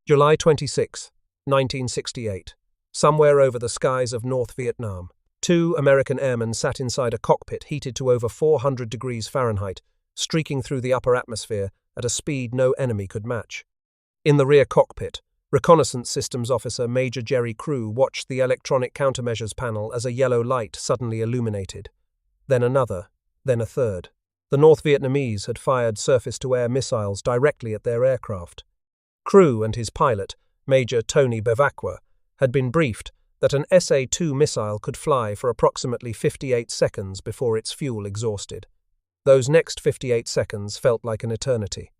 July 26, 1968. Somewhere over the skies of North Vietnam, two American airmen sat inside a cockpit heated to over 400 degrees Fahrenheit, streaking through the upper atmosphere at a speed no enemy could match. In the rear cockpit, Reconnaissance Systems Officer Major Jerry Crew watched the electronic countermeasures panel as a yellow light suddenly illuminated. Then another, then a third. The North Vietnamese had fired surface-to-air missiles directly at their aircraft. Crew and his pilot, Major Tony Bevacqua, had been briefed that an SA-2 missile could fly for approximately 58 seconds before its fuel exhausted. Those next 58 seconds felt like an eternity.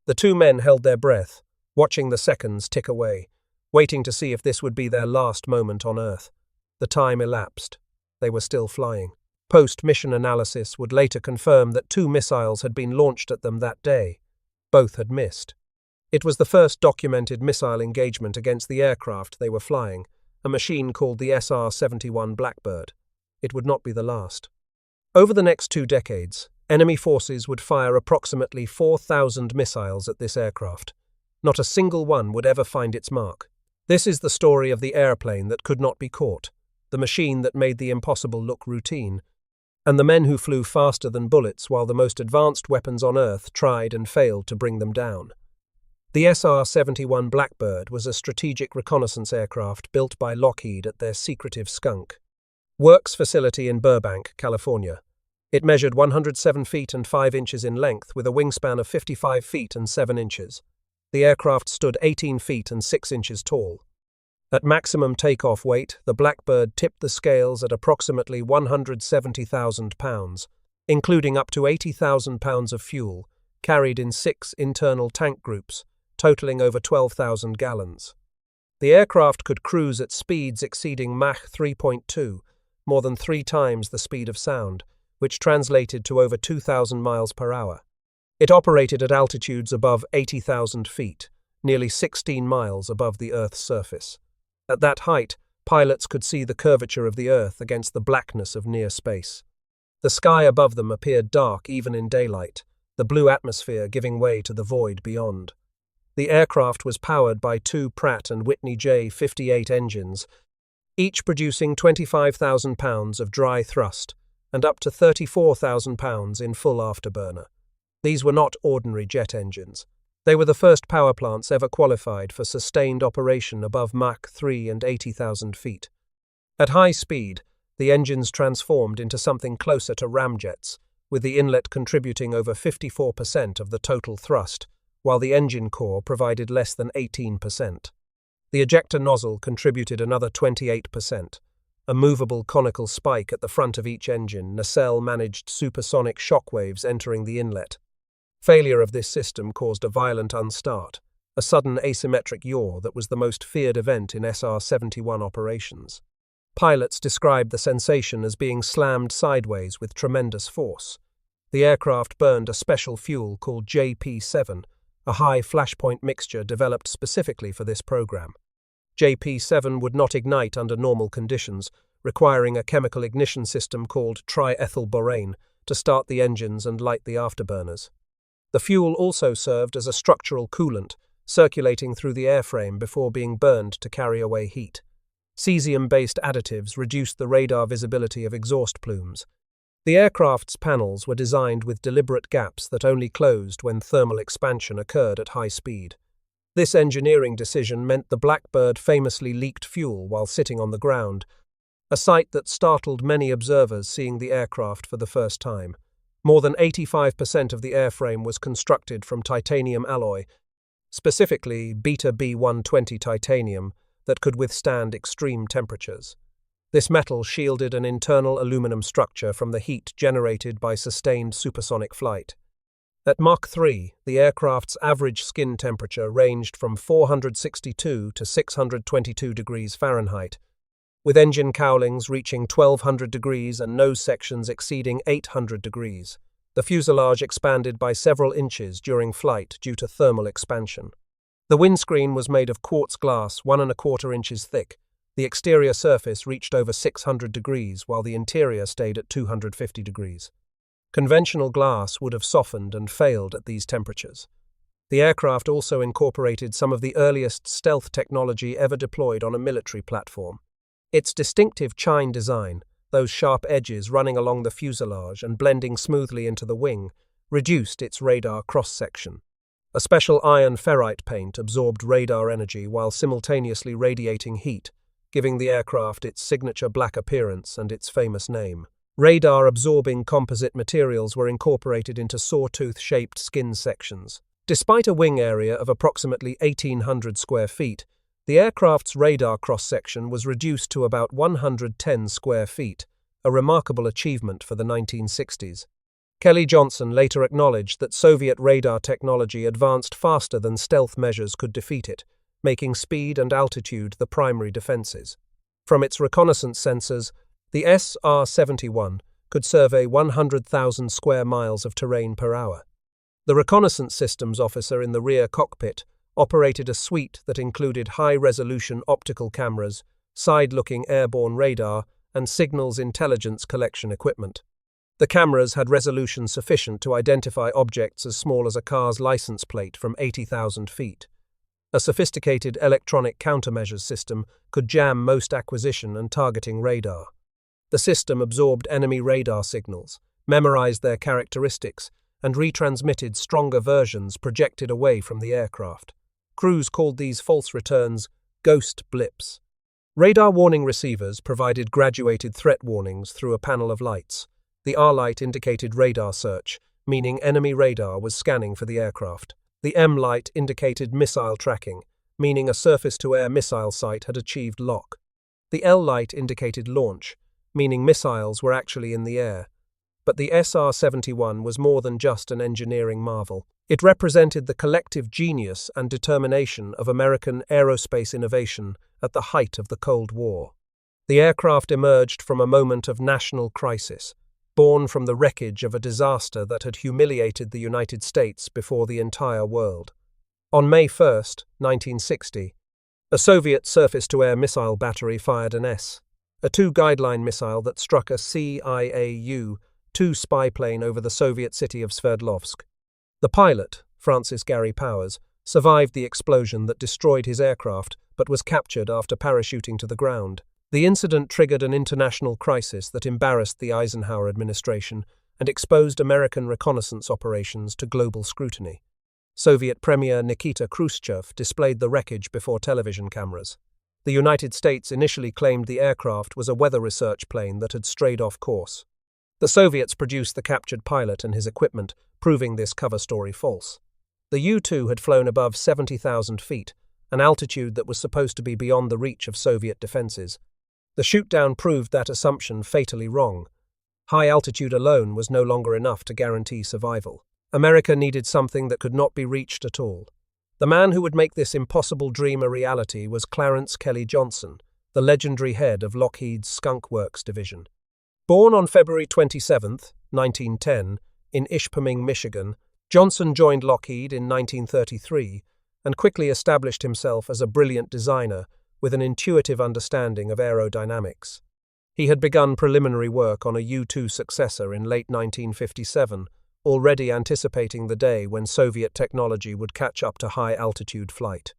The two men held their breath, watching the seconds tick away, waiting to see if this would be their last moment on Earth. The time elapsed. They were still flying. Post-mission analysis would later confirm that two missiles had been launched at them that day. Both had missed. It was the first documented missile engagement against the aircraft they were flying, a machine called the SR-71 Blackbird. It would not be the last. Over the next 2 decades, enemy forces would fire approximately 4,000 missiles at this aircraft. Not a single one would ever find its mark. This is the story of the airplane that could not be caught, the machine that made the impossible look routine, and the men who flew faster than bullets while the most advanced weapons on Earth tried and failed to bring them down. The SR-71 Blackbird was a strategic reconnaissance aircraft built by Lockheed at their secretive Skunk Works facility in Burbank, California. It measured 107 feet and 5 inches in length with a wingspan of 55 feet and 7 inches. The aircraft stood 18 feet and 6 inches tall. At maximum takeoff weight, the Blackbird tipped the scales at approximately 170,000 pounds, including up to 80,000 pounds of fuel, carried in 6 internal tank groups, totaling over 12,000 gallons. The aircraft could cruise at speeds exceeding Mach 3.2, more than 3 times the speed of sound, which translated to over 2,000 miles per hour. It operated at altitudes above 80,000 feet, nearly 16 miles above the Earth's surface. At that height, pilots could see the curvature of the Earth against the blackness of near space. The sky above them appeared dark even in daylight, the blue atmosphere giving way to the void beyond. The aircraft was powered by 2 Pratt & Whitney J58 engines, each producing 25,000 pounds of dry thrust and up to 34,000 pounds in full afterburner. These were not ordinary jet engines. They were the first power plants ever qualified for sustained operation above Mach 3 and 80,000 feet. At high speed, the engines transformed into something closer to ramjets, with the inlet contributing over 54% of the total thrust, while the engine core provided less than 18%. The ejector nozzle contributed another 28%. A movable conical spike at the front of each engine, nacelle managed supersonic shockwaves entering the inlet. Failure of this system caused a violent unstart, a sudden asymmetric yaw that was the most feared event in SR-71 operations. Pilots described the sensation as being slammed sideways with tremendous force. The aircraft burned a special fuel called JP7, a high flashpoint mixture developed specifically for this program. JP7 would not ignite under normal conditions, requiring a chemical ignition system called triethylborane to start the engines and light the afterburners. The fuel also served as a structural coolant, circulating through the airframe before being burned to carry away heat. Cesium-based additives reduced the radar visibility of exhaust plumes. The aircraft's panels were designed with deliberate gaps that only closed when thermal expansion occurred at high speed. This engineering decision meant the Blackbird famously leaked fuel while sitting on the ground, a sight that startled many observers seeing the aircraft for the first time. More than 85% of the airframe was constructed from titanium alloy, specifically beta B120 titanium, that could withstand extreme temperatures. This metal shielded an internal aluminum structure from the heat generated by sustained supersonic flight. At Mach 3, the aircraft's average skin temperature ranged from 462 to 622 degrees Fahrenheit, with engine cowlings reaching 1,200 degrees and nose sections exceeding 800 degrees. The fuselage expanded by several inches during flight due to thermal expansion. The windscreen was made of quartz glass 1¼ inches thick. The exterior surface reached over 600 degrees, while the interior stayed at 250 degrees. Conventional glass would have softened and failed at these temperatures. The aircraft also incorporated some of the earliest stealth technology ever deployed on a military platform. Its distinctive chine design, those sharp edges running along the fuselage and blending smoothly into the wing, reduced its radar cross-section. A special iron ferrite paint absorbed radar energy while simultaneously radiating heat, giving the aircraft its signature black appearance and its famous name. Radar-absorbing composite materials were incorporated into sawtooth-shaped skin sections. Despite a wing area of approximately 1,800 square feet, the aircraft's radar cross-section was reduced to about 110 square feet, a remarkable achievement for the 1960s. Kelly Johnson later acknowledged that Soviet radar technology advanced faster than stealth measures could defeat it, making speed and altitude the primary defenses. From its reconnaissance sensors, the SR-71 could survey 100,000 square miles of terrain per hour. The reconnaissance systems officer in the rear cockpit operated a suite that included high-resolution optical cameras, side-looking airborne radar, and signals intelligence collection equipment. The cameras had resolution sufficient to identify objects as small as a car's license plate from 80,000 feet. A sophisticated electronic countermeasures system could jam most acquisition and targeting radar. The system absorbed enemy radar signals, memorized their characteristics, and retransmitted stronger versions projected away from the aircraft. Crews called these false returns ghost blips. Radar warning receivers provided graduated threat warnings through a panel of lights. The R light indicated radar search, meaning enemy radar was scanning for the aircraft. The M light indicated missile tracking, meaning a surface-to-air missile site had achieved lock. The L light indicated launch, meaning missiles were actually in the air. But the SR-71 was more than just an engineering marvel. It represented the collective genius and determination of American aerospace innovation at the height of the Cold War. The aircraft emerged from a moment of national crisis, born from the wreckage of a disaster that had humiliated the United States before the entire world. On May 1, 1960, a Soviet surface-to-air missile battery fired an a two-guideline missile that struck a CIA-2 spy plane over the Soviet city of Sverdlovsk. The pilot, Francis Gary Powers, survived the explosion that destroyed his aircraft but was captured after parachuting to the ground. The incident triggered an international crisis that embarrassed the Eisenhower administration and exposed American reconnaissance operations to global scrutiny. Soviet Premier Nikita Khrushchev displayed the wreckage before television cameras. The United States initially claimed the aircraft was a weather research plane that had strayed off course. The Soviets produced the captured pilot and his equipment, proving this cover story false. The U-2 had flown above 70,000 feet, an altitude that was supposed to be beyond the reach of Soviet defenses. The shoot-down proved that assumption fatally wrong. High altitude alone was no longer enough to guarantee survival. America needed something that could not be reached at all. The man who would make this impossible dream a reality was Clarence Kelly Johnson, the legendary head of Lockheed's Skunk Works division. Born on February 27, 1910, in Ishpeming, Michigan, Johnson joined Lockheed in 1933 and quickly established himself as a brilliant designer with an intuitive understanding of aerodynamics. He had begun preliminary work on a U-2 successor in late 1957, already anticipating the day when Soviet technology would catch up to high-altitude flight.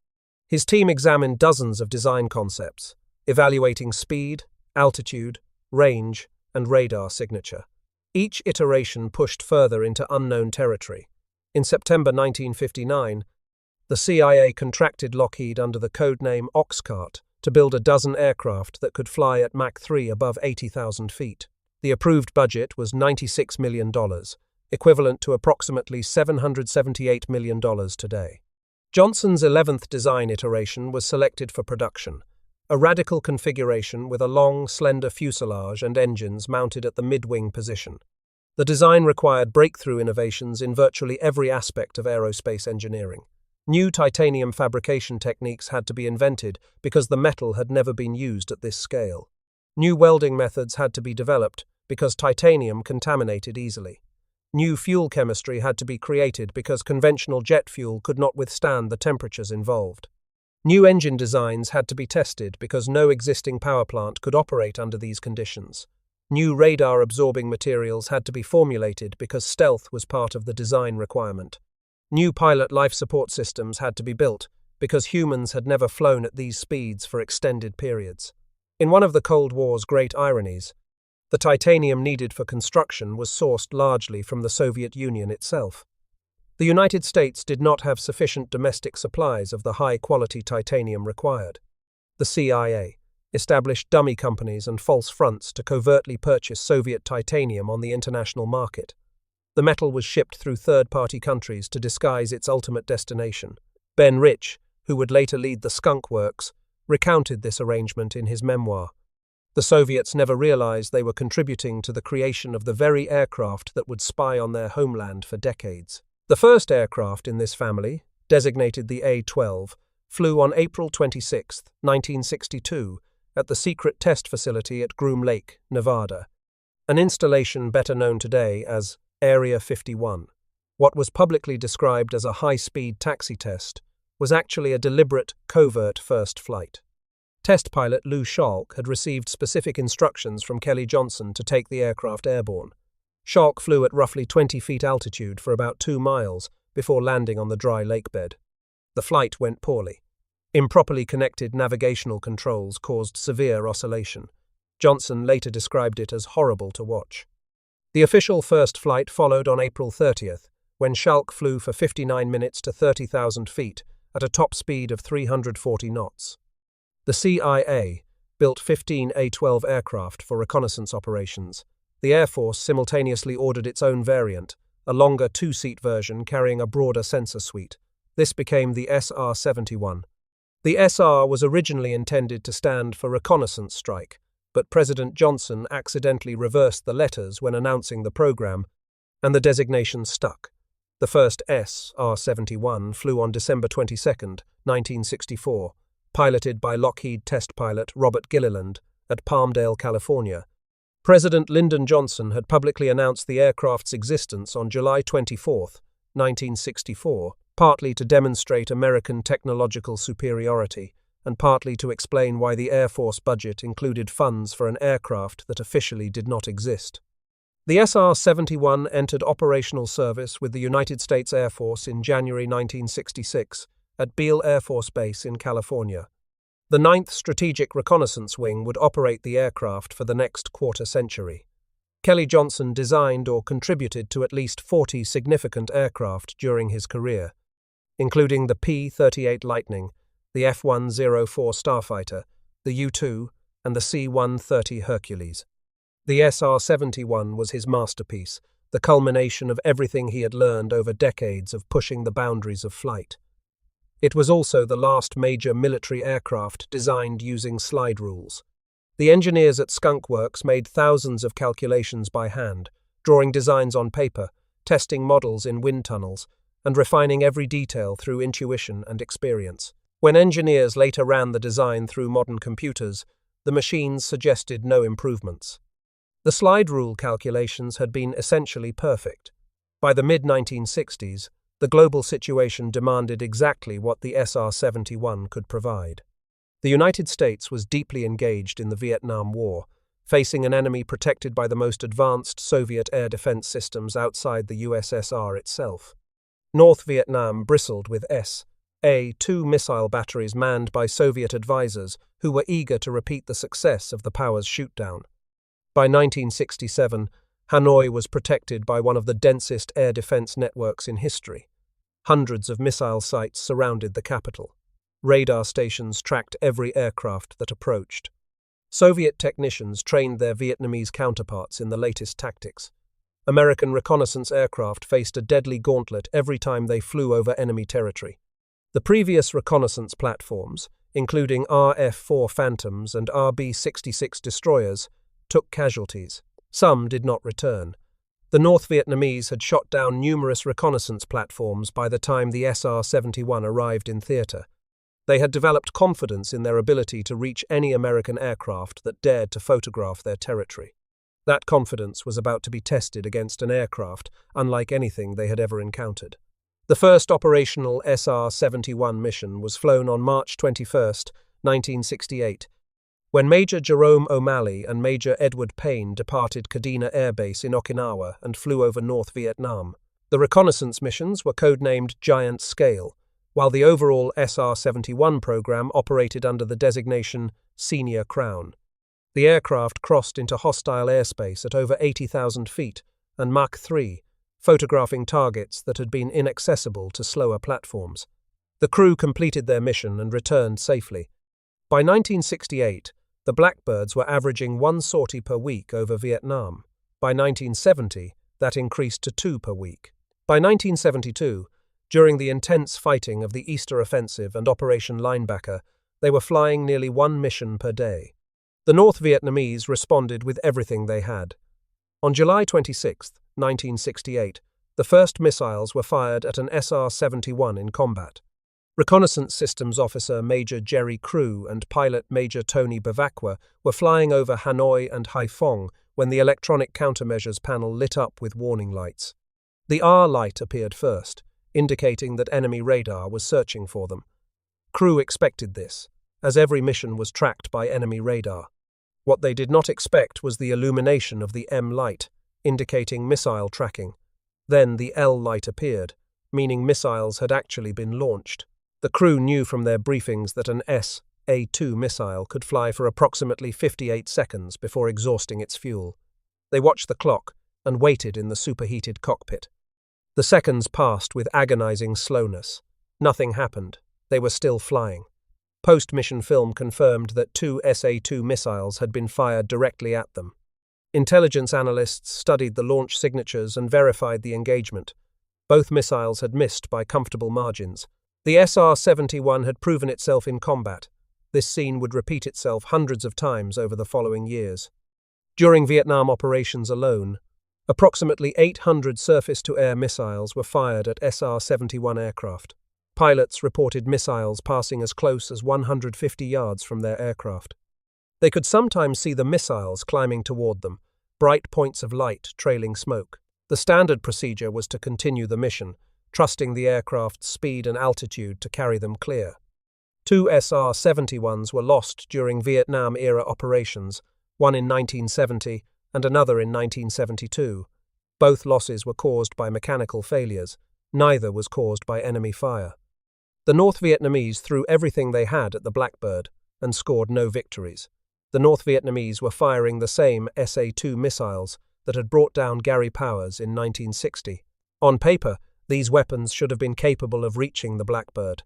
His team examined dozens of design concepts, evaluating speed, altitude, range, and radar signature. Each iteration pushed further into unknown territory. In September 1959, the CIA contracted Lockheed under the codename Oxcart to build a dozen aircraft that could fly at Mach 3 above 80,000 feet. The approved budget was $96 million, equivalent to approximately $778 million today. Johnson's 11th design iteration was selected for production, a radical configuration with a long, slender fuselage and engines mounted at the mid-wing position. The design required breakthrough innovations in virtually every aspect of aerospace engineering. New titanium fabrication techniques had to be invented because the metal had never been used at this scale. New welding methods had to be developed because titanium contaminated easily. New fuel chemistry had to be created because conventional jet fuel could not withstand the temperatures involved. New engine designs had to be tested because no existing power plant could operate under these conditions. New radar-absorbing materials had to be formulated because stealth was part of the design requirement. New pilot life support systems had to be built because humans had never flown at these speeds for extended periods. In one of the Cold War's great ironies, the titanium needed for construction was sourced largely from the Soviet Union itself. The United States did not have sufficient domestic supplies of the high-quality titanium required. The CIA established dummy companies and false fronts to covertly purchase Soviet titanium on the international market. The metal was shipped through third-party countries to disguise its ultimate destination. Ben Rich, who would later lead the Skunk Works, recounted this arrangement in his memoir. The Soviets never realized they were contributing to the creation of the very aircraft that would spy on their homeland for decades. The first aircraft in this family, designated the A-12, flew on April 26, 1962, at the secret test facility at Groom Lake, Nevada, an installation better known today as Area 51. What was publicly described as a high-speed taxi test was actually a deliberate, covert first flight. Test pilot Lou Schalk had received specific instructions from Kelly Johnson to take the aircraft airborne. Schalk flew at roughly 20 feet altitude for about 2 miles before landing on the dry lake bed. The flight went poorly. Improperly connected navigational controls caused severe oscillation. Johnson later described it as horrible to watch. The official first flight followed on April 30th, when Schalk flew for 59 minutes to 30,000 feet at a top speed of 340 knots. The CIA built 15 A-12 aircraft for reconnaissance operations. The Air Force simultaneously ordered its own variant, a longer 2-seat version carrying a broader sensor suite. This became the SR-71. The SR was originally intended to stand for Reconnaissance Strike, but President Johnson accidentally reversed the letters when announcing the program, and the designation stuck. The first SR-71 flew on December 22, 1964, piloted by Lockheed test pilot Robert Gilliland at Palmdale, California. President Lyndon Johnson had publicly announced the aircraft's existence on July 24, 1964, partly to demonstrate American technological superiority, and partly to explain why the Air Force budget included funds for an aircraft that officially did not exist. The SR-71 entered operational service with the United States Air Force in January 1966 at Beale Air Force Base in California. The 9th Strategic Reconnaissance Wing would operate the aircraft for the next quarter-century. Kelly Johnson designed or contributed to at least 40 significant aircraft during his career, including the P-38 Lightning, the F-104 Starfighter, the U-2, and the C-130 Hercules. The SR-71 was his masterpiece, the culmination of everything he had learned over decades of pushing the boundaries of flight. It was also the last major military aircraft designed using slide rules. The engineers at Skunk Works made thousands of calculations by hand, drawing designs on paper, testing models in wind tunnels, and refining every detail through intuition and experience. When engineers later ran the design through modern computers, the machines suggested no improvements. The slide rule calculations had been essentially perfect. By the mid-1960s, the global situation demanded exactly what the SR-71 could provide. The United States was deeply engaged in the Vietnam War, facing an enemy protected by the most advanced Soviet air defense systems outside the USSR itself. North Vietnam bristled with SA-2 missile batteries manned by Soviet advisors who were eager to repeat the success of the power's shootdown. By 1967, Hanoi was protected by one of the densest air defense networks in history. Hundreds of missile sites surrounded the capital. Radar stations tracked every aircraft that approached. Soviet technicians trained their Vietnamese counterparts in the latest tactics. American reconnaissance aircraft faced a deadly gauntlet every time they flew over enemy territory. The previous reconnaissance platforms, including RF-4 Phantoms and RB-66 destroyers, took casualties. Some did not return. The North Vietnamese had shot down numerous reconnaissance platforms by the time the SR-71 arrived in theater. They had developed confidence in their ability to reach any American aircraft that dared to photograph their territory. That confidence was about to be tested against an aircraft unlike anything they had ever encountered. The first operational SR-71 mission was flown on March 21, 1968, when Major Jerome O'Malley and Major Edward Payne departed Kadena Air Base in Okinawa and flew over North Vietnam. The reconnaissance missions were codenamed Giant Scale, while the overall SR-71 program operated under the designation Senior Crown. The aircraft crossed into hostile airspace at over 80,000 feet and Mach 3, photographing targets that had been inaccessible to slower platforms. The crew completed their mission and returned safely. By 1968, the Blackbirds were averaging one sortie per week over Vietnam. By 1970, that increased to 2 per week. By 1972, during the intense fighting of the Easter Offensive and Operation Linebacker, they were flying nearly 1 mission per day. The North Vietnamese responded with everything they had. On July 26, 1968, the first missiles were fired at an SR-71 in combat. Reconnaissance Systems Officer Major Jerry Crew and pilot Major Tony Bavacqua were flying over Hanoi and Haiphong when the electronic countermeasures panel lit up with warning lights. The R light appeared first, indicating that enemy radar was searching for them. Crew expected this, as every mission was tracked by enemy radar. What they did not expect was the illumination of the M light, indicating missile tracking. Then the L light appeared, meaning missiles had actually been launched. The crew knew from their briefings that an SA-2 missile could fly for approximately 58 seconds before exhausting its fuel. They watched the clock and waited in the superheated cockpit. The seconds passed with agonizing slowness. Nothing happened. They were still flying. Post-mission film confirmed that 2 SA-2 missiles had been fired directly at them. Intelligence analysts studied the launch signatures and verified the engagement. Both missiles had missed by comfortable margins. The SR-71 had proven itself in combat. This scene would repeat itself hundreds of times over the following years. During Vietnam operations alone, approximately 800 surface-to-air missiles were fired at SR-71 aircraft. Pilots reported missiles passing as close as 150 yards from their aircraft. They could sometimes see the missiles climbing toward them, bright points of light trailing smoke. The standard procedure was to continue the mission, trusting the aircraft's speed and altitude to carry them clear. 2 SR-71s were lost during Vietnam-era operations, one in 1970 and another in 1972. Both losses were caused by mechanical failures. Neither was caused by enemy fire. The North Vietnamese threw everything they had at the Blackbird and scored no victories. The North Vietnamese were firing the same SA-2 missiles that had brought down Gary Powers in 1960. On paper, these weapons should have been capable of reaching the Blackbird.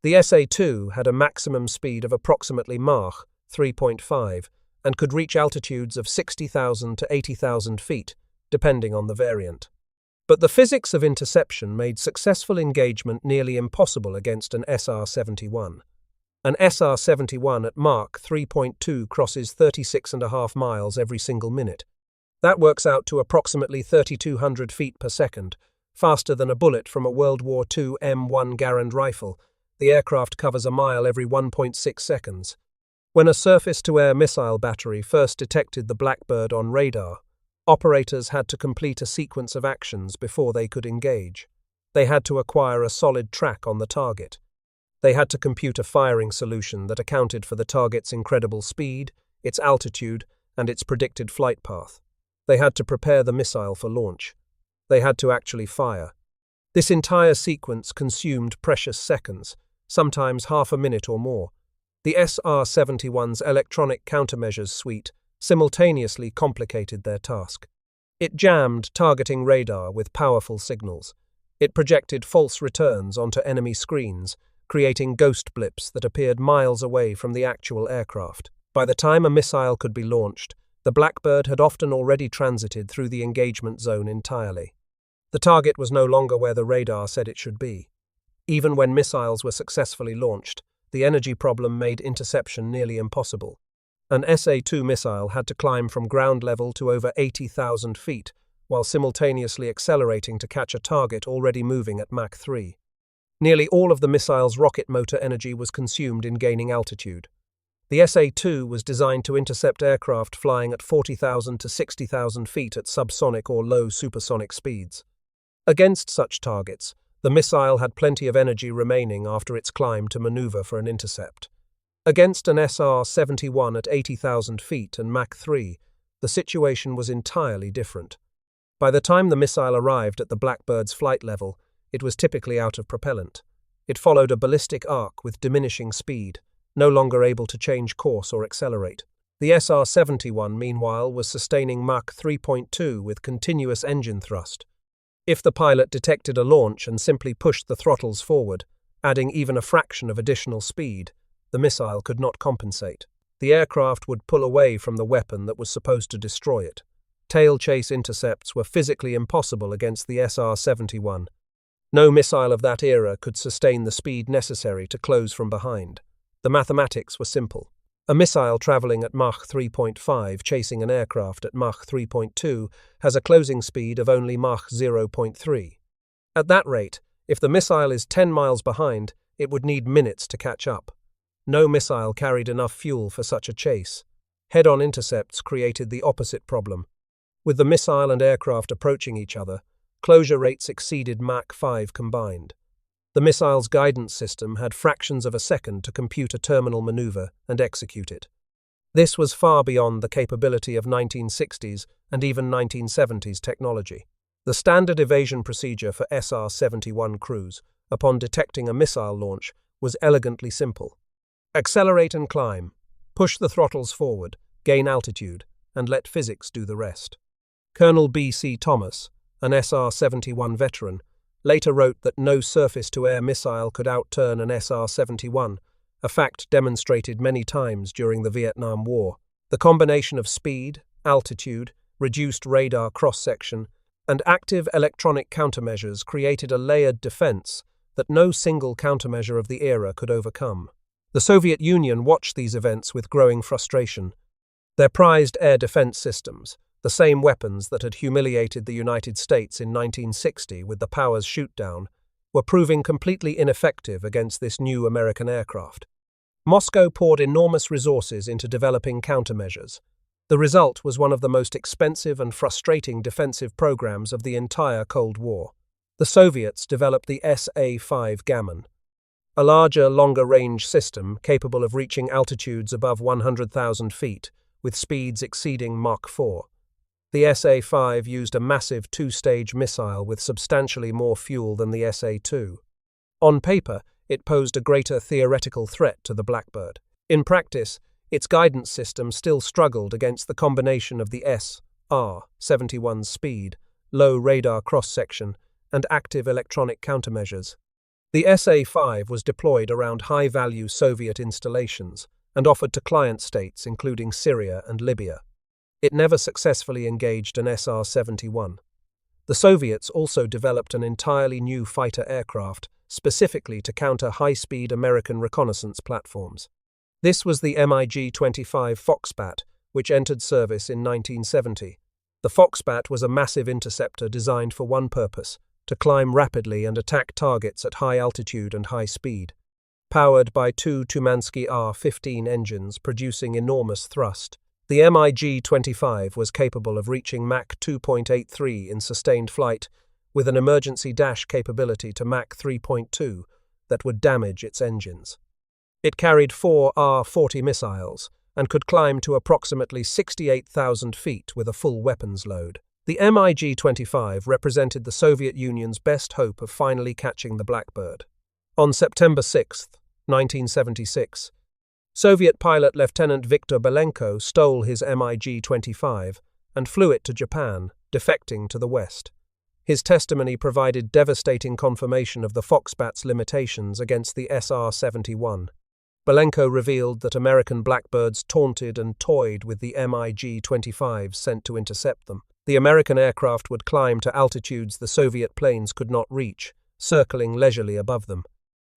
The SA-2 had a maximum speed of approximately Mach 3.5 and could reach altitudes of 60,000 to 80,000 feet, depending on the variant. But the physics of interception made successful engagement nearly impossible against an SR-71. An SR-71 at Mach 3.2 crosses 36.5 miles every single minute. That works out to approximately 3,200 feet per second, faster than a bullet from a World War II M1 Garand rifle. The aircraft covers a mile every 1.6 seconds. When a surface-to-air missile battery first detected the Blackbird on radar, operators had to complete a sequence of actions before they could engage. They had to acquire a solid track on the target. They had to compute a firing solution that accounted for the target's incredible speed, its altitude, and its predicted flight path. They had to prepare the missile for launch. They had to actually fire. This entire sequence consumed precious seconds, sometimes half a minute or more. The SR-71's electronic countermeasures suite simultaneously complicated their task. It jammed targeting radar with powerful signals. It projected false returns onto enemy screens, creating ghost blips that appeared miles away from the actual aircraft. By the time a missile could be launched, the Blackbird had often already transited through the engagement zone entirely. The target was no longer where the radar said it should be. Even when missiles were successfully launched, the energy problem made interception nearly impossible. An SA-2 missile had to climb from ground level to over 80,000 feet, while simultaneously accelerating to catch a target already moving at Mach 3. Nearly all of the missile's rocket motor energy was consumed in gaining altitude. The SA-2 was designed to intercept aircraft flying at 40,000 to 60,000 feet at subsonic or low supersonic speeds. Against such targets, the missile had plenty of energy remaining after its climb to maneuver for an intercept. Against an SR-71 at 80,000 feet and Mach 3, the situation was entirely different. By the time the missile arrived at the Blackbird's flight level, it was typically out of propellant. It followed a ballistic arc with diminishing speed, no longer able to change course or accelerate. The SR-71, meanwhile, was sustaining Mach 3.2 with continuous engine thrust. If the pilot detected a launch and simply pushed the throttles forward, adding even a fraction of additional speed, the missile could not compensate. The aircraft would pull away from the weapon that was supposed to destroy it. Tail chase intercepts were physically impossible against the SR-71. No missile of that era could sustain the speed necessary to close from behind. The mathematics were simple. A missile traveling at Mach 3.5 chasing an aircraft at Mach 3.2 has a closing speed of only Mach 0.3. At that rate, if the missile is 10 miles behind, it would need minutes to catch up. No missile carried enough fuel for such a chase. Head-on intercepts created the opposite problem. With the missile and aircraft approaching each other, closure rates exceeded Mach 5 combined. The missile's guidance system had fractions of a second to compute a terminal maneuver and execute it. This was far beyond the capability of 1960s and even 1970s technology. The standard evasion procedure for SR-71 crews, upon detecting a missile launch, was elegantly simple. Accelerate and climb, push the throttles forward, gain altitude, and let physics do the rest. Colonel B.C. Thomas, an SR-71 veteran, later wrote that no surface-to-air missile could outturn an SR-71, a fact demonstrated many times during the Vietnam War. The combination of speed, altitude, reduced radar cross-section, and active electronic countermeasures created a layered defense that no single countermeasure of the era could overcome. The Soviet Union watched these events with growing frustration. Their prized air defense systems, the same weapons that had humiliated the United States in 1960 with the Powers shootdown, were proving completely ineffective against this new American aircraft. Moscow poured enormous resources into developing countermeasures. The result was one of the most expensive and frustrating defensive programs of the entire Cold War. The Soviets developed the SA-5 Gammon, a larger, longer-range system capable of reaching altitudes above 100,000 feet, with speeds exceeding Mach 4. The SA-5 used a massive two-stage missile with substantially more fuel than the SA-2. On paper, it posed a greater theoretical threat to the Blackbird. In practice, its guidance system still struggled against the combination of the SR-71's speed, low radar cross-section, and active electronic countermeasures. The SA-5 was deployed around high-value Soviet installations and offered to client states including Syria and Libya. It never successfully engaged an SR-71. The Soviets also developed an entirely new fighter aircraft specifically to counter high-speed American reconnaissance platforms. This was the MiG-25 Foxbat, which entered service in 1970. The Foxbat was a massive interceptor designed for one purpose: to climb rapidly and attack targets at high altitude and high speed. Powered by two Tumansky R-15 engines producing enormous thrust, the MiG-25 was capable of reaching Mach 2.83 in sustained flight, with an emergency dash capability to Mach 3.2 that would damage its engines. It carried 4 R-40 missiles and could climb to approximately 68,000 feet with a full weapons load. The MiG-25 represented the Soviet Union's best hope of finally catching the Blackbird. On September 6, 1976, Soviet pilot Lieutenant Viktor Belenko stole his MiG-25 and flew it to Japan, defecting to the West. His testimony provided devastating confirmation of the Foxbat's limitations against the SR-71. Belenko revealed that American Blackbirds taunted and toyed with the MiG-25 sent to intercept them. The American aircraft would climb to altitudes the Soviet planes could not reach, circling leisurely above them.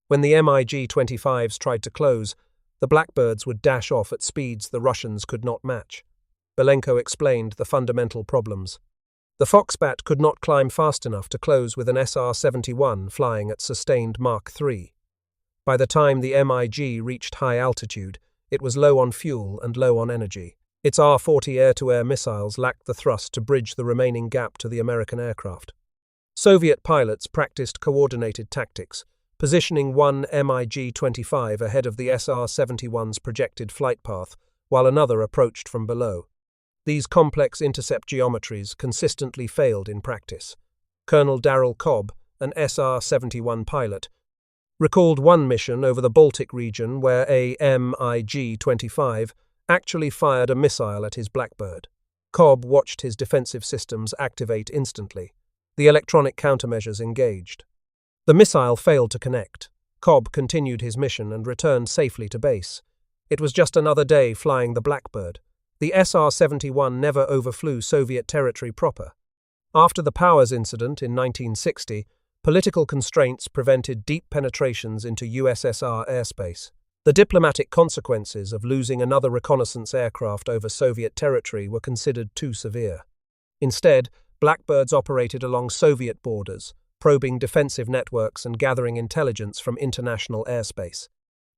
When the MiG-25s tried to close, the Blackbirds would dash off at speeds the Russians could not match. Belenko explained the fundamental problems. The Foxbat could not climb fast enough to close with an SR-71 flying at sustained Mach 3. By the time the MiG reached high altitude, it was low on fuel and low on energy. Its R-40 air-to-air missiles lacked the thrust to bridge the remaining gap to the American aircraft. Soviet pilots practiced coordinated tactics, positioning one MiG-25 ahead of the SR-71's projected flight path, while another approached from below. These complex intercept geometries consistently failed in practice. Colonel Darrell Cobb, an SR-71 pilot, recalled one mission over the Baltic region where a MiG-25 actually fired a missile at his Blackbird. Cobb watched his defensive systems activate instantly. The electronic countermeasures engaged. The missile failed to connect. Cobb continued his mission and returned safely to base. It was just another day flying the Blackbird. The SR-71 never overflew Soviet territory proper. After the Powers incident in 1960, political constraints prevented deep penetrations into USSR airspace. The diplomatic consequences of losing another reconnaissance aircraft over Soviet territory were considered too severe. Instead, Blackbirds operated along Soviet borders, probing defensive networks and gathering intelligence from international airspace.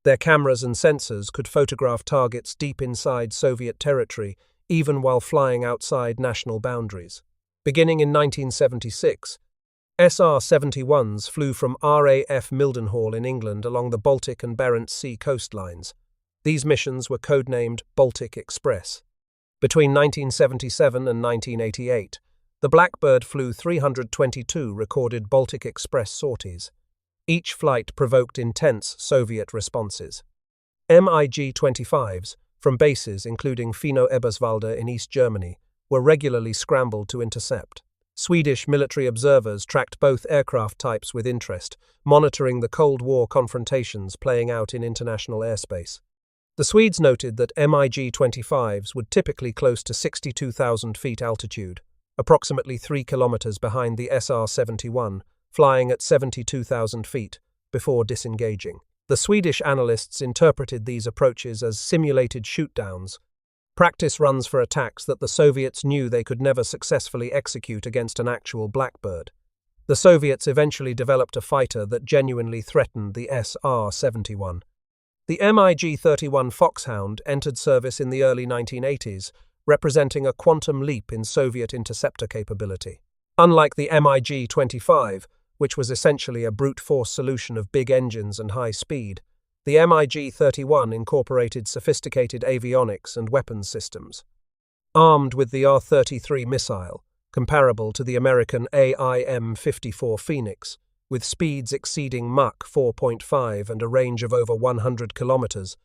Their cameras and sensors could photograph targets deep inside Soviet territory, even while flying outside national boundaries. Beginning in 1976, SR-71s flew from RAF Mildenhall in England along the Baltic and Barents Sea coastlines. These missions were codenamed Baltic Express. Between 1977 and 1988, the Blackbird flew 322 recorded Baltic Express sorties. Each flight provoked intense Soviet responses. MiG-25s, from bases including Fino-Eberswalde in East Germany, were regularly scrambled to intercept. Swedish military observers tracked both aircraft types with interest, monitoring the Cold War confrontations playing out in international airspace. The Swedes noted that MiG-25s would typically close to 62,000 feet altitude, approximately 3 kilometers behind the SR-71, flying at 72,000 feet, before disengaging. The Swedish analysts interpreted these approaches as simulated shootdowns, practice runs for attacks that the Soviets knew they could never successfully execute against an actual Blackbird. The Soviets eventually developed a fighter that genuinely threatened the SR-71. The MiG-31 Foxhound entered service in the early 1980s, representing a quantum leap in Soviet interceptor capability. Unlike the MiG-25, which was essentially a brute force solution of big engines and high speed, the MiG-31 incorporated sophisticated avionics and weapons systems. Armed with the R-33 missile, comparable to the American AIM-54 Phoenix, with speeds exceeding Mach 4.5 and a range of over 100 kilometers,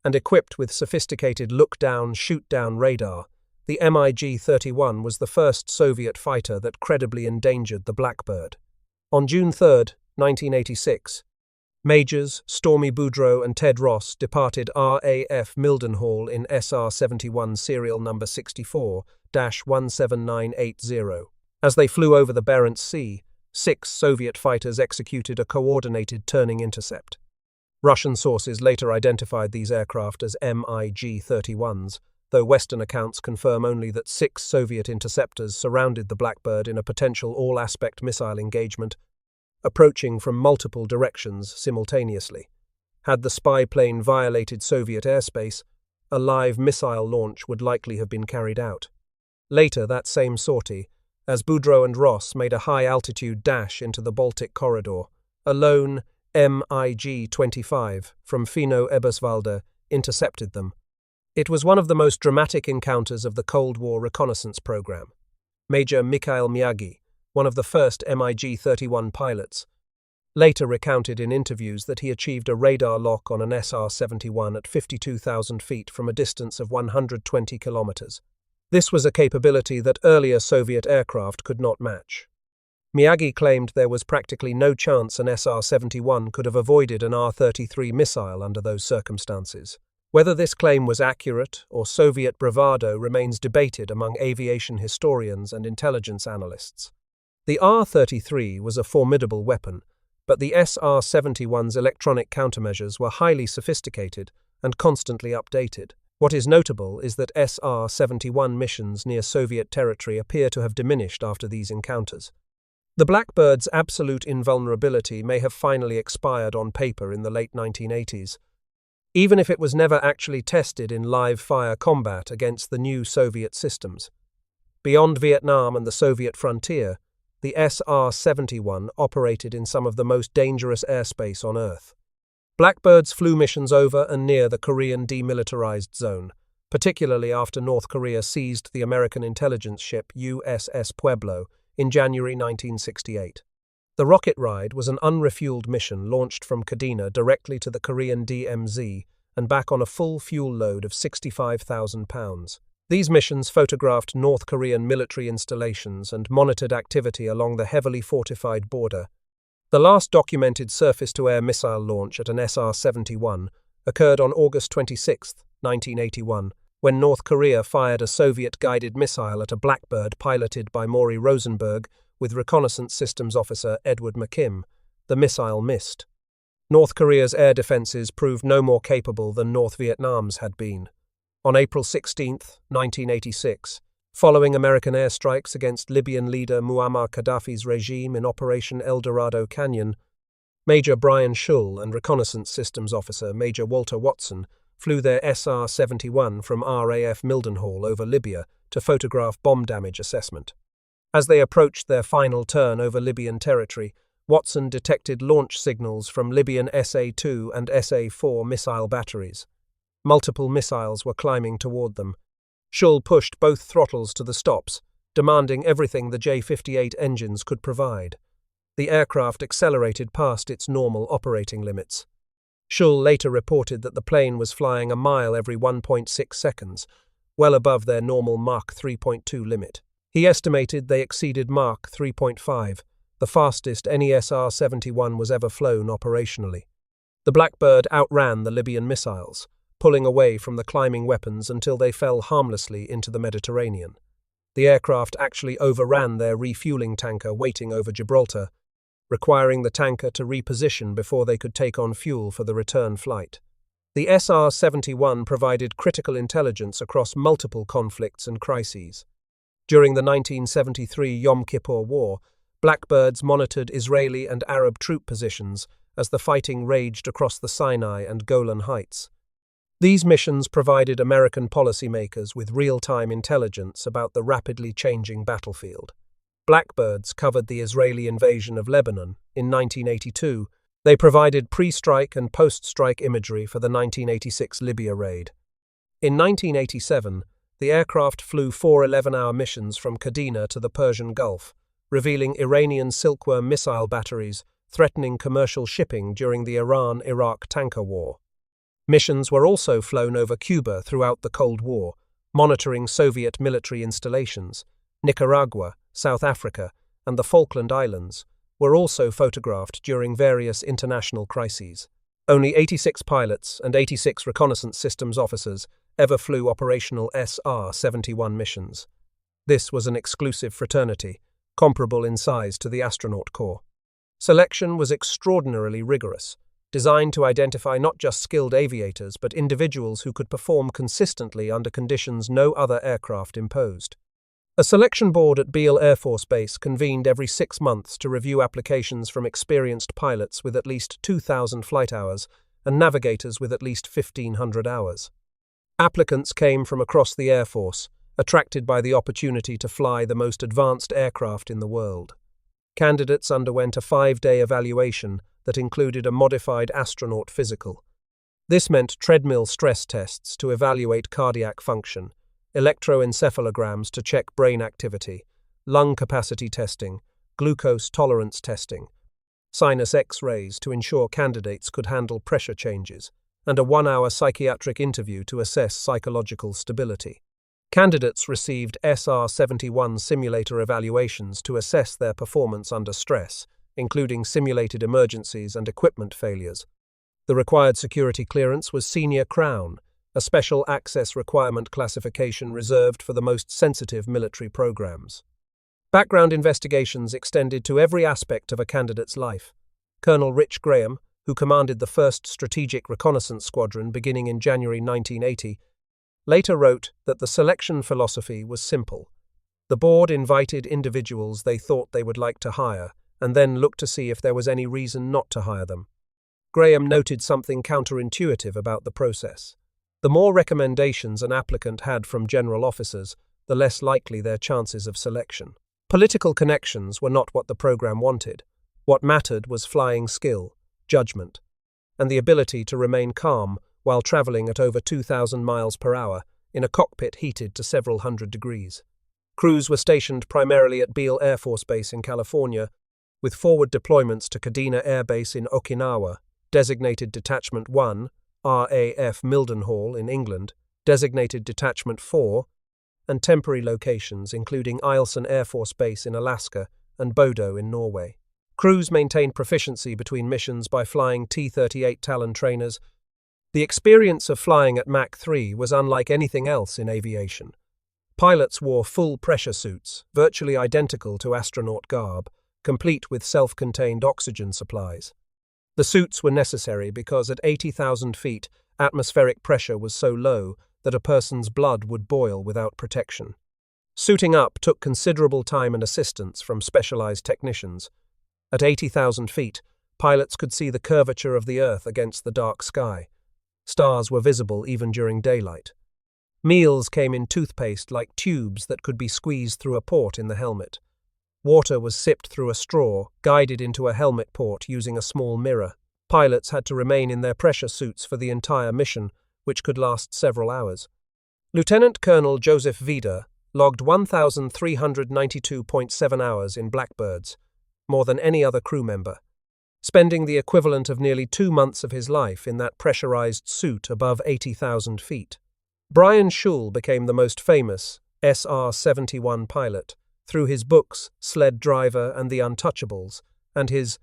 and equipped with sophisticated look-down, shoot-down radar, the MiG-31 was the first Soviet fighter that credibly endangered the Blackbird. On June 3, 1986, Majors Stormy Boudreau and Ted Ross departed RAF Mildenhall in SR-71 serial number 64-17980. As they flew over the Barents Sea, 6 Soviet fighters executed a coordinated turning intercept. Russian sources later identified these aircraft as MiG-31s, though Western accounts confirm only that 6 Soviet interceptors surrounded the Blackbird in a potential all-aspect missile engagement, approaching from multiple directions simultaneously. Had the spy plane violated Soviet airspace, a live missile launch would likely have been carried out. Later that same sortie, as Boudreau and Ross made a high-altitude dash into the Baltic corridor, a lone MiG-25 from Fino-Eberswalde intercepted them. It was one of the most dramatic encounters of the Cold War reconnaissance program. Major Mikhail Miyagi, one of the first MiG-31 pilots, later recounted in interviews that he achieved a radar lock on an SR-71 at 52,000 feet from a distance of 120 kilometers. This was a capability that earlier Soviet aircraft could not match. Miyagi claimed there was practically no chance an SR-71 could have avoided an R-33 missile under those circumstances. Whether this claim was accurate or Soviet bravado remains debated among aviation historians and intelligence analysts. The R-33 was a formidable weapon, but the SR-71's electronic countermeasures were highly sophisticated and constantly updated. What is notable is that SR-71 missions near Soviet territory appear to have diminished after these encounters. The Blackbird's absolute invulnerability may have finally expired on paper in the late 1980s, even if it was never actually tested in live-fire combat against the new Soviet systems. Beyond Vietnam and the Soviet frontier, the SR-71 operated in some of the most dangerous airspace on Earth. Blackbirds flew missions over and near the Korean demilitarized zone, particularly after North Korea seized the American intelligence ship USS Pueblo in January 1968. The rocket ride was an unrefueled mission launched from Kadena directly to the Korean DMZ and back on a full fuel load of 65,000 pounds. These missions photographed North Korean military installations and monitored activity along the heavily fortified border. The last documented surface-to-air missile launch at an SR-71 occurred on August 26, 1981, when North Korea fired a Soviet-guided missile at a Blackbird piloted by Maury Rosenberg with reconnaissance systems officer Edward McKim. The missile missed. North Korea's air defenses proved no more capable than North Vietnam's had been. On April 16, 1986, following American airstrikes against Libyan leader Muammar Gaddafi's regime in Operation El Dorado Canyon, Major Brian Shul and reconnaissance systems officer Major Walter Watson flew their SR-71 from RAF Mildenhall over Libya to photograph bomb damage assessment. As they approached their final turn over Libyan territory, Watson detected launch signals from Libyan SA-2 and SA-4 missile batteries. Multiple missiles were climbing toward them. Shul pushed both throttles to the stops, demanding everything the J-58 engines could provide. The aircraft accelerated past its normal operating limits. Shul later reported that the plane was flying a mile every 1.6 seconds, well above their normal Mach 3.2 limit. He estimated they exceeded Mach 3.5, the fastest any SR-71 was ever flown operationally. The Blackbird outran the Libyan missiles, pulling away from the climbing weapons until they fell harmlessly into the Mediterranean. The aircraft actually overran their refueling tanker waiting over Gibraltar, requiring the tanker to reposition before they could take on fuel for the return flight. The SR-71 provided critical intelligence across multiple conflicts and crises. During the 1973 Yom Kippur War, Blackbirds monitored Israeli and Arab troop positions as the fighting raged across the Sinai and Golan Heights. These missions provided American policymakers with real-time intelligence about the rapidly changing battlefield. Blackbirds covered the Israeli invasion of Lebanon in 1982. They provided pre-strike and post-strike imagery for the 1986 Libya raid. In 1987, the aircraft flew 4 11-hour missions from Kadena to the Persian Gulf, revealing Iranian Silkworm missile batteries threatening commercial shipping during the Iran-Iraq tanker war. Missions were also flown over Cuba throughout the Cold War, monitoring Soviet military installations. Nicaragua, South Africa, and the Falkland Islands were also photographed during various international crises. Only 86 pilots and 86 reconnaissance systems officers ever flew operational SR-71 missions. This was an exclusive fraternity, comparable in size to the astronaut corps. Selection was extraordinarily rigorous, designed to identify not just skilled aviators but individuals who could perform consistently under conditions no other aircraft imposed. A selection board at Beale Air Force Base convened every 6 months to review applications from experienced pilots with at least 2,000 flight hours and navigators with at least 1,500 hours. Applicants came from across the Air Force, attracted by the opportunity to fly the most advanced aircraft in the world. Candidates underwent a 5-day evaluation that included a modified astronaut physical. This meant treadmill stress tests to evaluate cardiac function, electroencephalograms to check brain activity, lung capacity testing, glucose tolerance testing, sinus X-rays to ensure candidates could handle pressure changes, and a 1-hour psychiatric interview to assess psychological stability. Candidates received SR-71 simulator evaluations to assess their performance under stress, including simulated emergencies and equipment failures. The required security clearance was Senior Crown, a special access requirement classification reserved for the most sensitive military programs. Background investigations extended to every aspect of a candidate's life. Colonel Rich Graham, who commanded the 1st Strategic Reconnaissance Squadron beginning in January 1980, later wrote that the selection philosophy was simple. The board invited individuals they thought they would like to hire, and then looked to see if there was any reason not to hire them. Graham noted something counterintuitive about the process. The more recommendations an applicant had from general officers, the less likely their chances of selection. Political connections were not what the program wanted. What mattered was flying skill, judgment, and the ability to remain calm while traveling at over 2,000 miles per hour in a cockpit heated to several hundred degrees. Crews were stationed primarily at Beale Air Force Base in California, with forward deployments to Kadena Air Base in Okinawa, designated Detachment 1, RAF Mildenhall in England, designated Detachment 4, and temporary locations including Eielson Air Force Base in Alaska and Bodo in Norway. Crews maintained proficiency between missions by flying T-38 Talon trainers. The experience of flying at Mach 3 was unlike anything else in aviation. Pilots wore full pressure suits, virtually identical to astronaut garb, complete with self-contained oxygen supplies. The suits were necessary because at 80,000 feet, atmospheric pressure was so low that a person's blood would boil without protection. Suiting up took considerable time and assistance from specialized technicians. At 80,000 feet, pilots could see the curvature of the Earth against the dark sky. Stars were visible even during daylight. Meals came in toothpaste-like tubes that could be squeezed through a port in the helmet. Water was sipped through a straw, guided into a helmet port using a small mirror. Pilots had to remain in their pressure suits for the entire mission, which could last several hours. Lieutenant Colonel Joseph Vida logged 1,392.7 hours in Blackbirds, more than any other crew member, spending the equivalent of nearly 2 months of his life in that pressurized suit above 80,000 feet. Brian Shul became the most famous SR-71 pilot through his books Sled Driver and the Untouchables and his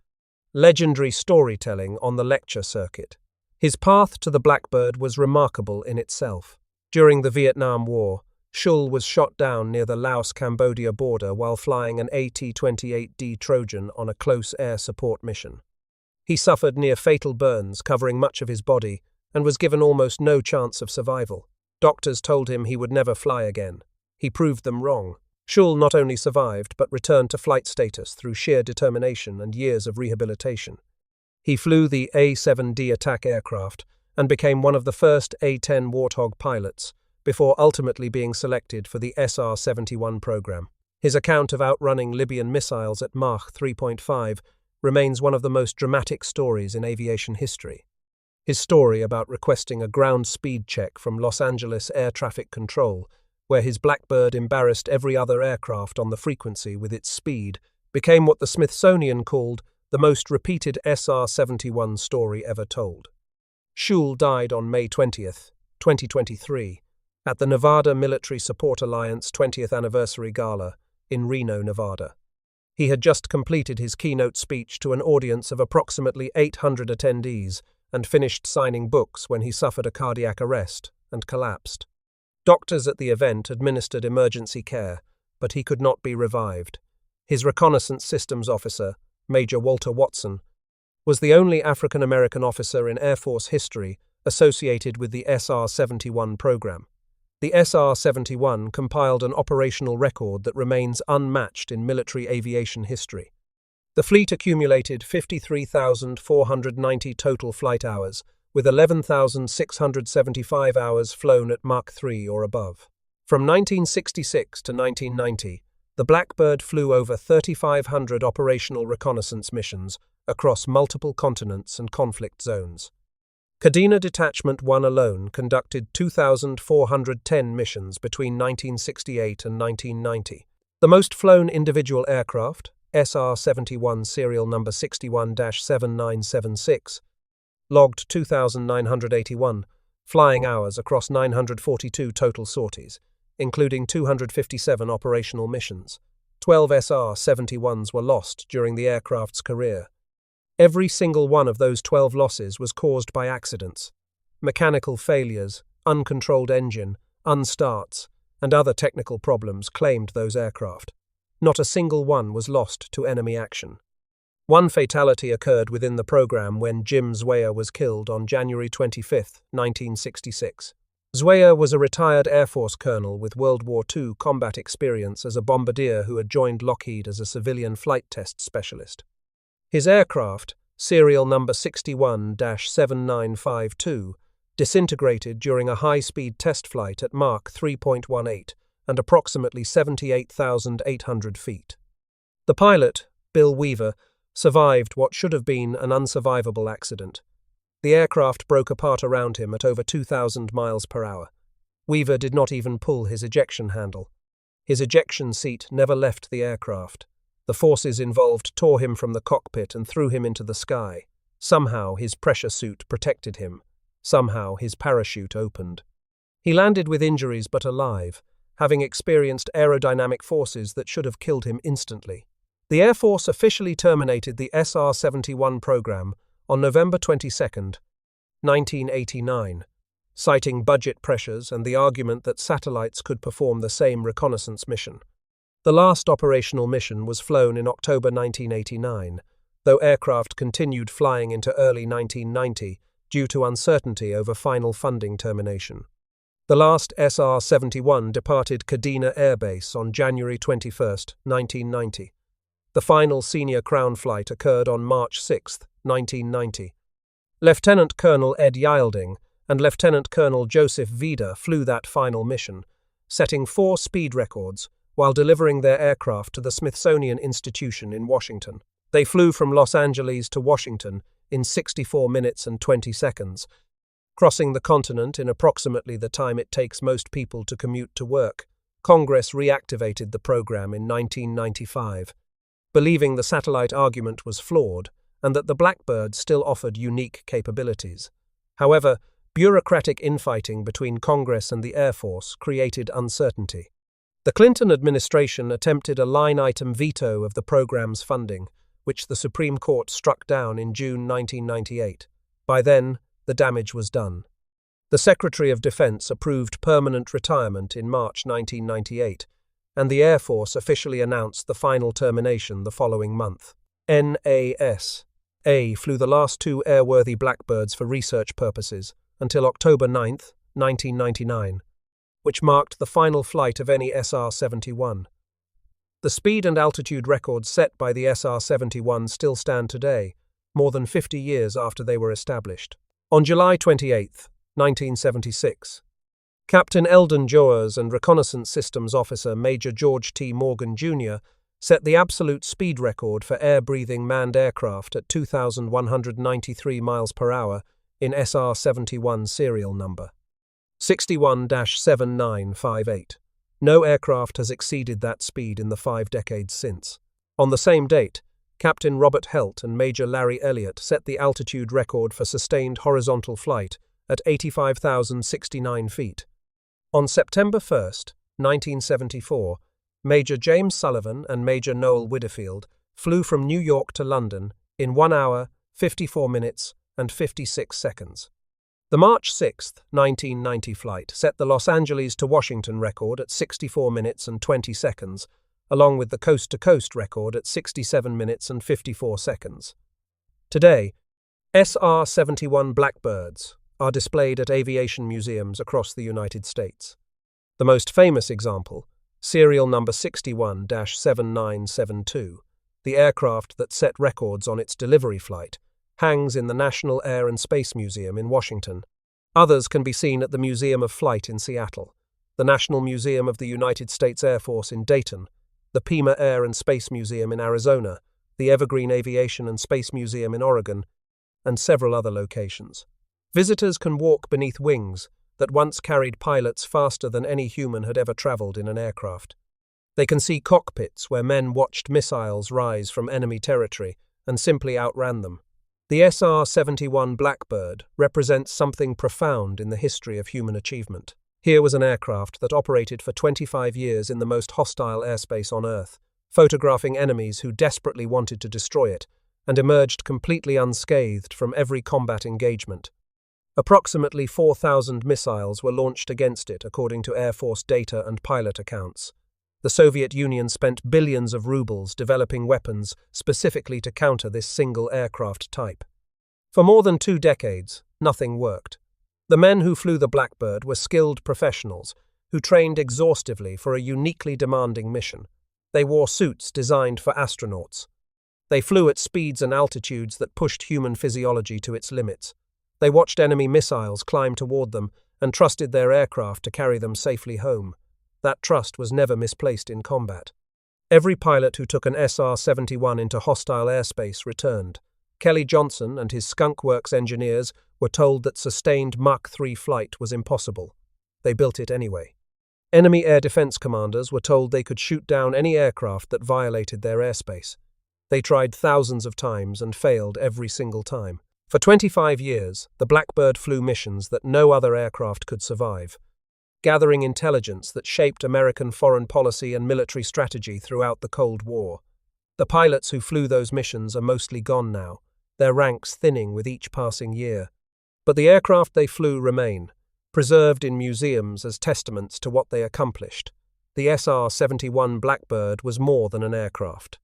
legendary storytelling on the lecture circuit. His path to the Blackbird was remarkable in itself. During the Vietnam War, Shul was shot down near the Laos-Cambodia border while flying an AT-28D Trojan on a close air support mission. He suffered near-fatal burns covering much of his body and was given almost no chance of survival. Doctors told him he would never fly again. He proved them wrong. Shul not only survived but returned to flight status through sheer determination and years of rehabilitation. He flew the A-7D attack aircraft and became one of the first A-10 Warthog pilots, before ultimately being selected for the SR-71 program. His account of outrunning Libyan missiles at Mach 3.5 remains one of the most dramatic stories in aviation history. His story about requesting a ground speed check from Los Angeles Air Traffic Control, where his Blackbird embarrassed every other aircraft on the frequency with its speed, became what the Smithsonian called the most repeated SR-71 story ever told. Shul died on May 20, 2023, at the Nevada Military Support Alliance 20th Anniversary Gala in Reno, Nevada. He had just completed his keynote speech to an audience of approximately 800 attendees and finished signing books when he suffered a cardiac arrest and collapsed. Doctors at the event administered emergency care, but he could not be revived. His reconnaissance systems officer, Major Walter Watson, was the only African-American officer in Air Force history associated with the SR-71 program. The SR-71 compiled an operational record that remains unmatched in military aviation history. The fleet accumulated 53,490 total flight hours, with 11,675 hours flown at Mach 3 or above. From 1966 to 1990, the Blackbird flew over 3,500 operational reconnaissance missions across multiple continents and conflict zones. Kadena Detachment 1 alone conducted 2,410 missions between 1968 and 1990. The most flown individual aircraft, SR-71 serial number 61-7976, logged 2,981 flying hours across 942 total sorties, including 257 operational missions. 12 SR-71s were lost during the aircraft's career. Every single one of those 12 losses was caused by accidents, mechanical failures, uncontrolled engine, unstarts, and other technical problems claimed those aircraft. Not a single one was lost to enemy action. One fatality occurred within the program when Jim Zweyer was killed on January 25, 1966. Zweyer was a retired Air Force colonel with World War II combat experience as a bombardier who had joined Lockheed as a civilian flight test specialist. His aircraft, serial number 61-7952, disintegrated during a high-speed test flight at Mach 3.18 and approximately 78,800 feet. The pilot, Bill Weaver, survived what should have been an unsurvivable accident. The aircraft broke apart around him at over 2,000 miles per hour. Weaver did not even pull his ejection handle. His ejection seat never left the aircraft. The forces involved tore him from the cockpit and threw him into the sky. Somehow his pressure suit protected him. Somehow his parachute opened. He landed with injuries but alive, having experienced aerodynamic forces that should have killed him instantly. The Air Force officially terminated the SR-71 program on November 22, 1989, citing budget pressures and the argument that satellites could perform the same reconnaissance mission. The last operational mission was flown in October 1989, though aircraft continued flying into early 1990 due to uncertainty over final funding termination. The last SR-71 departed Kadena Air Base on January 21, 1990. The final senior Crown flight occurred on March 6, 1990. Lieutenant Colonel Ed Yilding and Lieutenant Colonel Joseph Vida flew that final mission, setting 4 speed records while delivering their aircraft to the Smithsonian Institution in Washington. They flew from Los Angeles to Washington in 64 minutes and 20 seconds, crossing the continent in approximately the time it takes most people to commute to work. Congress reactivated the program in 1995, believing the satellite argument was flawed and that the Blackbird still offered unique capabilities. However, bureaucratic infighting between Congress and the Air Force created uncertainty. The Clinton administration attempted a line-item veto of the program's funding, which the Supreme Court struck down in June 1998. By then, the damage was done. The Secretary of Defense approved permanent retirement in March 1998, and the Air Force officially announced the final termination the following month. NASA flew the last 2 airworthy Blackbirds for research purposes until October 9, 1999, which marked the final flight of any SR-71. The speed and altitude records set by the SR-71 still stand today, more than 50 years after they were established. On July 28, 1976, Captain Eldon Joers and Reconnaissance Systems Officer Major George T. Morgan, Jr. set the absolute speed record for air-breathing manned aircraft at 2,193 miles per hour in SR-71 serial number 61-7958. No aircraft has exceeded that speed in the 5 decades since. On the same date, Captain Robert Helt and Major Larry Elliott set the altitude record for sustained horizontal flight at 85,069 feet. On September 1, 1974, Major James Sullivan and Major Noel Widderfield flew from New York to London in 1 hour, 54 minutes, and 56 seconds. The March 6, 1990 flight set the Los Angeles to Washington record at 64 minutes and 20 seconds, along with the coast-to-coast record at 67 minutes and 54 seconds. Today, SR-71 Blackbirds are displayed at aviation museums across the United States. The most famous example, serial number 61-7972, the aircraft that set records on its delivery flight, hangs in the National Air and Space Museum in Washington. Others can be seen at the Museum of Flight in Seattle, the National Museum of the United States Air Force in Dayton, the Pima Air and Space Museum in Arizona, the Evergreen Aviation and Space Museum in Oregon, and several other locations. Visitors can walk beneath wings that once carried pilots faster than any human had ever traveled in an aircraft. They can see cockpits where men watched missiles rise from enemy territory and simply outran them. The SR-71 Blackbird represents something profound in the history of human achievement. Here was an aircraft that operated for 25 years in the most hostile airspace on Earth, photographing enemies who desperately wanted to destroy it, and emerged completely unscathed from every combat engagement. Approximately 4,000 missiles were launched against it, according to Air Force data and pilot accounts. The Soviet Union spent billions of rubles developing weapons specifically to counter this single aircraft type. For more than 2 decades, nothing worked. The men who flew the Blackbird were skilled professionals who trained exhaustively for a uniquely demanding mission. They wore suits designed for astronauts. They flew at speeds and altitudes that pushed human physiology to its limits. They watched enemy missiles climb toward them and trusted their aircraft to carry them safely home. That trust was never misplaced in combat. Every pilot who took an SR-71 into hostile airspace returned. Kelly Johnson and his Skunk Works engineers were told that sustained Mach 3 flight was impossible. They built it anyway. Enemy air defense commanders were told they could shoot down any aircraft that violated their airspace. They tried thousands of times and failed every single time. For 25 years, the Blackbird flew missions that no other aircraft could survive, gathering intelligence that shaped American foreign policy and military strategy throughout the Cold War. The pilots who flew those missions are mostly gone now, their ranks thinning with each passing year. But the aircraft they flew remain, preserved in museums as testaments to what they accomplished. The SR-71 Blackbird was more than an aircraft.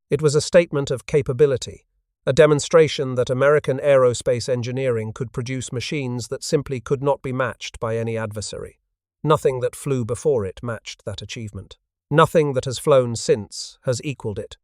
It was a statement of capability, a demonstration that American aerospace engineering could produce machines that simply could not be matched by any adversary. Nothing that flew before it matched that achievement. Nothing that has flown since has equaled it.